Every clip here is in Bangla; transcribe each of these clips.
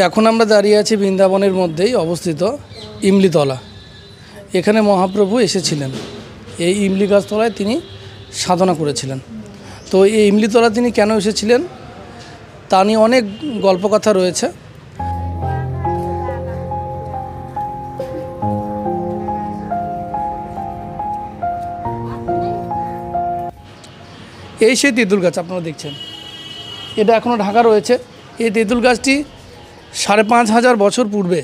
এখন আমরা দাঁড়িয়ে আছি বৃন্দাবনের মধ্যেই অবস্থিত ইমলিতলা। এখানে মহাপ্রভু এসেছিলেন। এই ইমলি গাছতলায় তিনি সাধনা করেছিলেন। তো এই ইমলিতলা তিনি কেন এসেছিলেন তা নিয়ে অনেক গল্পকথা রয়েছে। এই সেই তেঁতুল গাছ আপনারা দেখছেন, এটা এখনও ঢাকা রয়েছে। এই তেঁতুল গাছটি ৫,৫০০ বছর পূর্বে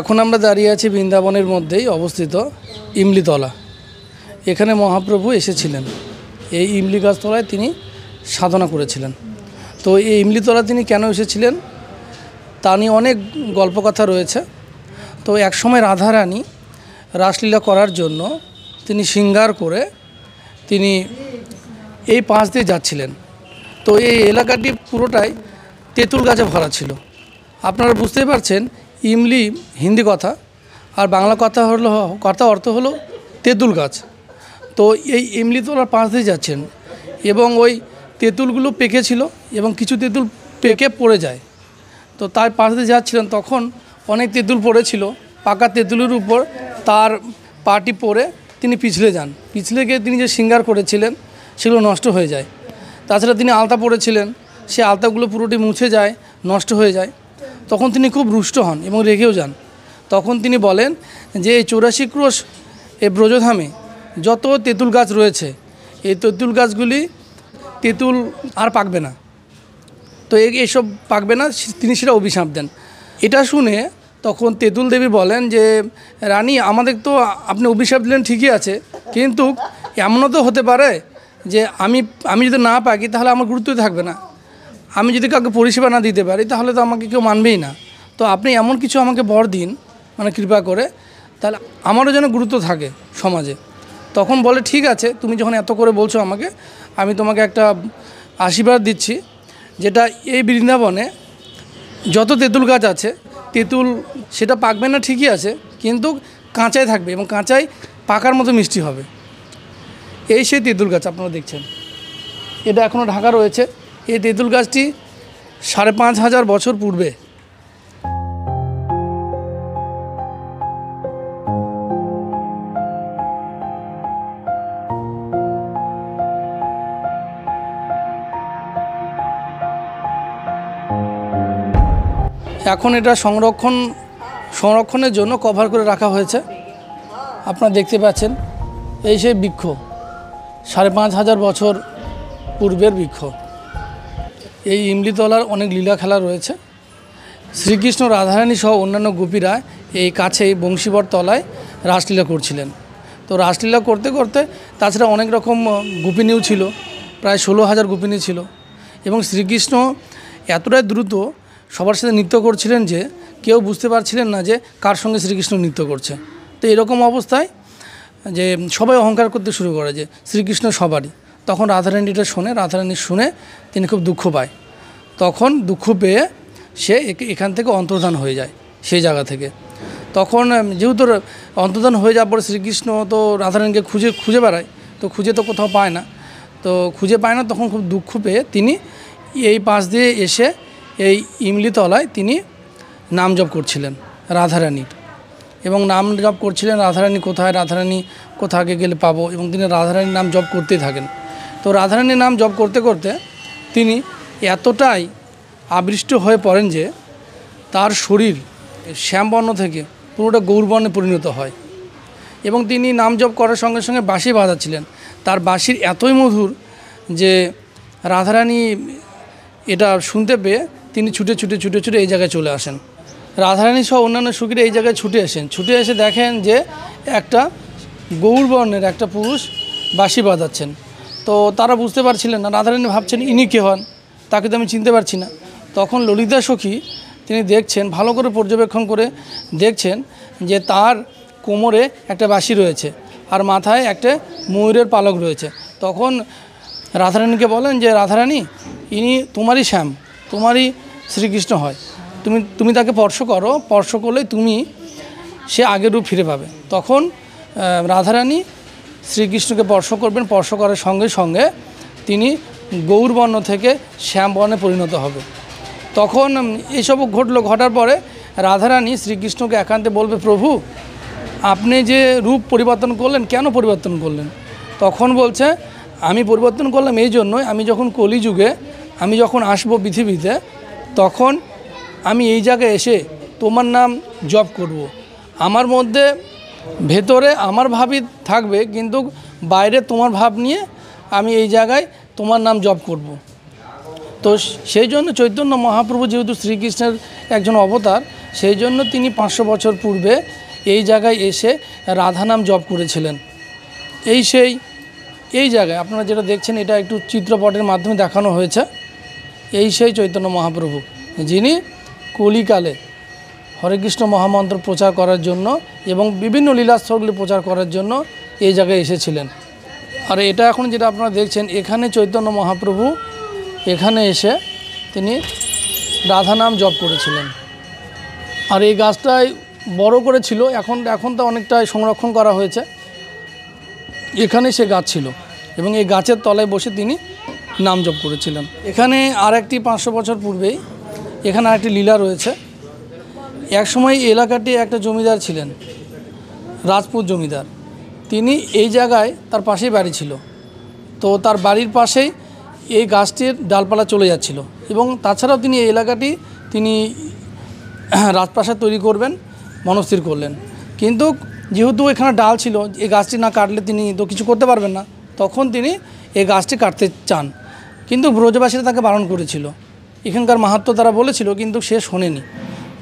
এখন আমরা দাঁড়িয়ে আছি বৃন্দাবনের মধ্যেই অবস্থিত ইমলিতলা। এখানে মহাপ্রভু এসেছিলেন। এই ইমলি গাছতলায় তিনি সাধনা করেছিলেন। তো এই ইমলিতলা তিনি কেন এসেছিলেন তা নিয়ে অনেক গল্পকথা রয়েছে। তো একসময় রাধারানী রাসলীলা করার জন্য তিনি শৃঙ্গার করে তিনি এই পাশ দিয়ে যাচ্ছিলেন। তো এই এলাকাটি পুরোটাই তেঁতুল গাছে ভরা ছিল। আপনারা বুঝতেই পারছেন, ইমলি হিন্দি কথা আর বাংলা কথা অর্থ হলো তেঁতুল গাছ। তো এই ইমলিতলার পাশ দিয়ে যাচ্ছেন এবং ওই তেঁতুলগুলো পেকেছিল এবং কিছু তেঁতুল পেকে পড়ে যায়। তো তার পাশ দিয়ে যাচ্ছিলেন, তখন অনেক তেঁতুল পড়েছিল। পাকা তেঁতুলের উপর তার পাটি পড়ে তিনি পিছলে যান। পিছলে গিয়ে তিনি যে শৃঙ্গার করেছিলেন সেগুলো নষ্ট হয়ে যায়। তাছাড়া তিনি আলতা পরেছিলেন, সে আলতাগুলো পুরোটি মুছে যায়, নষ্ট হয়ে যায়। তখন তিনি খুব রুষ্ট হন এবং রেগেও যান। তখন তিনি বলেন যে এই ৮৪ ক্রোশ এই ব্রজধামে যত তেঁতুল গাছ রয়েছে, এই তেঁতুল গাছগুলি তেঁতুল আর পাকবে না। তো এইসব পাকবে না, তিনি সেটা অভিশাপ দেন। এটা শুনে তখন তেঁতুল দেবী বলেন যে রানী, আমাদের তো আপনি অভিশাপ দিলেন ঠিকই আছে, কিন্তু এমনও তো হতে পারে যে আমি যদি না পাকি তাহলে আমার গুরুত্বই থাকবে না। আমি যদি কাউকে পরিষেবা না দিতে পারি তাহলে তো আমাকে কেউ মানবেই না। তো আপনি এমন কিছু আমাকে বর দিন, মানে কৃপা করে, তাহলে আমারও যেন গুরুত্ব থাকে সমাজে। তখন বলে ঠিক আছে, তুমি যখন এত করে বলছো আমাকে, আমি তোমাকে একটা আশীর্বাদ দিচ্ছি, যেটা এই বৃন্দাবনে যত তেঁতুল গাছ আছে, তেঁতুল সেটা পাকবে না ঠিকই আছে, কিন্তু কাঁচাই থাকবে এবং কাঁচাই পাকার মতো মিষ্টি হবে। এই সেই তেঁতুল গাছ আপনারা দেখছেন, এটা এখনও ঢাকা রয়েছে। এই তেঁতুল গাছটি ৫,৫০০ বছর পূর্বে এখন এটা সংরক্ষণের জন্য কভার করে রাখা হয়েছে। আপনারা দেখতে পাচ্ছেন, এই সেই বৃক্ষ, ৫,৫০০ বছর পূর্বের বৃক্ষ। এই ইমলিতলার অনেক লীলা খেলা রয়েছে। শ্রীকৃষ্ণ, রাধারানী সহ অন্যান্য গোপীরা এই কাছেই বংশীবর তলায় রাসলীলা করছিলেন। তো রাসলীলা করতে করতে তাছাড়া অনেক রকম গোপিনীও ছিল, প্রায় ১৬,০০০ গোপিনী ছিল। এবং শ্রীকৃষ্ণ এতটাই দ্রুত সবার সাথে নৃত্য করছিলেন যে কেউ বুঝতে পারছিলেন না যে কার সঙ্গে শ্রীকৃষ্ণ নৃত্য করছে। তো এরকম অবস্থায় যে সবাই অহংকার করতে শুরু করে যে শ্রীকৃষ্ণ সবারই। তখন রাধারানীটা রাধারানী শুনে তিনি খুব দুঃখ পায়। তখন দুঃখ পেয়ে সে এখান থেকে অন্তর্ধান হয়ে যায় সেই জায়গা থেকে। তখন যেহেতু অন্তর্ধান হয়ে যাওয়ার পরে শ্রীকৃষ্ণ তো রাধারানীকে খুঁজে বেড়ায়, তো খুঁজে তো কোথাও পায় না। তো খুঁজে পায় না, তখন খুব দুঃখ পেয়ে তিনি এই পাশ দিয়ে এসে এই ইমলিতলায় তিনি নাম জপ করছিলেন রাধারানীর, এবং নাম জপ করছিলেন রাধারানী কোথায় গেলে পাবো, এবং তিনি রাধারানীর নাম জপ করতেই থাকেন। তো রাধারানীর নাম জপ করতে করতে তিনি এতটাই আবিষ্ট হয়ে পড়েন যে তার শরীর শ্যামবর্ণ থেকে পুরোটা গৌরবর্ণে পরিণত হয়। এবং তিনি নাম জপ করার সঙ্গে সঙ্গে বাঁশি বাজাচ্ছিলেন। তার বাঁশির এতই মধুর যে রাধারানী এটা শুনতে পেয়ে তিনি ছুটে এই জায়গায় চলে আসেন। রাধারানী সহ অন্যান্য সখীরা এই জায়গায় ছুটে এসে দেখেন যে একটা গৌরবর্ণের একটা পুরুষ বাঁশি বাজাচ্ছেন। তো তারা বুঝতে পারছিলেন না, রাধারানী ভাবছেন ইনি কে হন, তাকে তো আমি চিনতে পারছি না। তখন ললিতা সখী তিনি দেখছেন, ভালো করে পর্যবেক্ষণ করে দেখছেন যে তার কোমরে একটা বাঁশি রয়েছে আর মাথায় একটা ময়ূরের পালক রয়েছে। তখন রাধারানীকে বলেন যে রাধারানী, ইনি তোমারই শ্যাম, তোমারই শ্রীকৃষ্ণ হয়। তুমি তুমি তাকে স্পর্শ করো, স্পর্শ করলেই তুমি সে আগের রূপ ফিরে পাবে। তখন রাধারানী শ্রীকৃষ্ণকে স্পর্শ করবেন, স্পর্শ করার সঙ্গে সঙ্গে তিনি গৌরবর্ণ থেকে শ্যামবর্ণে পরিণত হবে। তখন এইসব ঘটার পরে রাধারানী শ্রীকৃষ্ণকে একান্তে বলবে, প্রভু আপনি যে রূপ পরিবর্তন করলেন, কেন পরিবর্তন করলেন? তখন বলছে, আমি পরিবর্তন করলাম এই জন্যই, আমি যখন কলিযুগে আমি যখন আসবো পৃথিবীতে, তখন আমি এই জায়গায় এসে তোমার নাম জপ করব। আমার মধ্যে ভেতরে আমার ভাবই থাকবে, কিন্তু বাইরে তোমার ভাব নিয়ে আমি এই জায়গায় তোমার নাম জপ করব। তো সেই জন্য চৈতন্য মহাপ্রভু যেহেতু শ্রীকৃষ্ণের একজন অবতার, সেই জন্য তিনি 500 বছর পূর্বে এই জায়গায় এসে রাধা নাম জপ করেছিলেন। এই জায়গায় আপনারা যেটা দেখছেন, এটা একটু চিত্রপটের মাধ্যমে দেখানো হয়েছে। সেই চৈতন্য মহাপ্রভু, যিনি কলিকালে হরে কৃষ্ণ মহামন্ত্র প্রচার করার জন্য এবং বিভিন্ন লীলাস্থলগুলি প্রচার করার জন্য এই জায়গায় এসেছিলেন। আর এটা এখন যেটা আপনারা দেখছেন, এখানে চৈতন্য মহাপ্রভু এখানে এসে তিনি রাধা নাম জপ করেছিলেন। আর এই গাছটাই বড় করে ছিল, এখন তো অনেকটাই সংরক্ষণ করা হয়েছে। এখানে সে গাছ ছিল এবং এই গাছের তলায় বসে তিনি নাম জপ করেছিলেন। এখানে আরেকটি 500 বছর পূর্বেই এখানে আরেকটি লীলা রয়েছে। একসময় এই এলাকাটি একটা জমিদার ছিলেন, রাজপুত জমিদার। তিনি এই জায়গায় তার পাশেই বাড়ি ছিল। তো তার বাড়ির পাশেই এই গাছটির ডালপালা চলে যাচ্ছিল এবং তাছাড়াও তিনি এই এলাকাটি তিনি রাজপ্রাসাদ তৈরি করবেন মনস্থির করলেন। কিন্তু যেহেতু এখানে ডাল ছিল, এই গাছটি না কাটলে তিনি তো কিছু করতে পারবেন না। তখন তিনি এই গাছটি কাটতে চান, কিন্তু ব্রজবাসীরা তাকে বারণ করেছিল। এখানকার মাহাত্ম্য তারা বলেছিল, কিন্তু সে শোনেনি।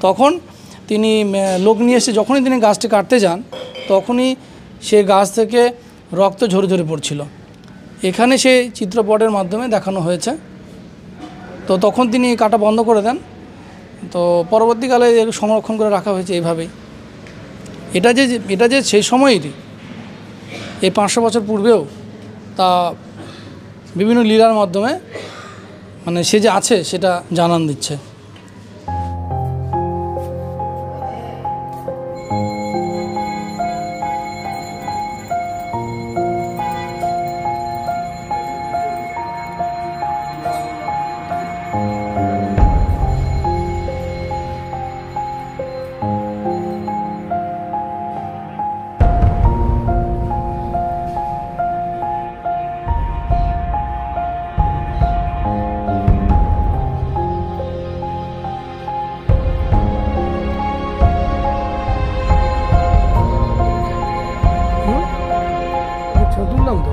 তখন তিনি লোক নিয়ে এসে যখনই তিনি গাছটি কাটতে যান, তখনই সে গাছ থেকে রক্ত ঝরে ঝরে পড়ছিল। এখানে সেই চিত্রপটের মাধ্যমে দেখানো হয়েছে। তো তখন তিনি কাটা বন্ধ করে দেন। তো পরবর্তীকালে সংরক্ষণ করে রাখা হয়েছে এইভাবেই। এটা যে সেই সময়ই, এই 500 বছর পূর্বেও, তা বিভিন্ন লীলার মাধ্যমে মানে সে যে আছে সেটা জানান দিচ্ছে। তুললাম তো।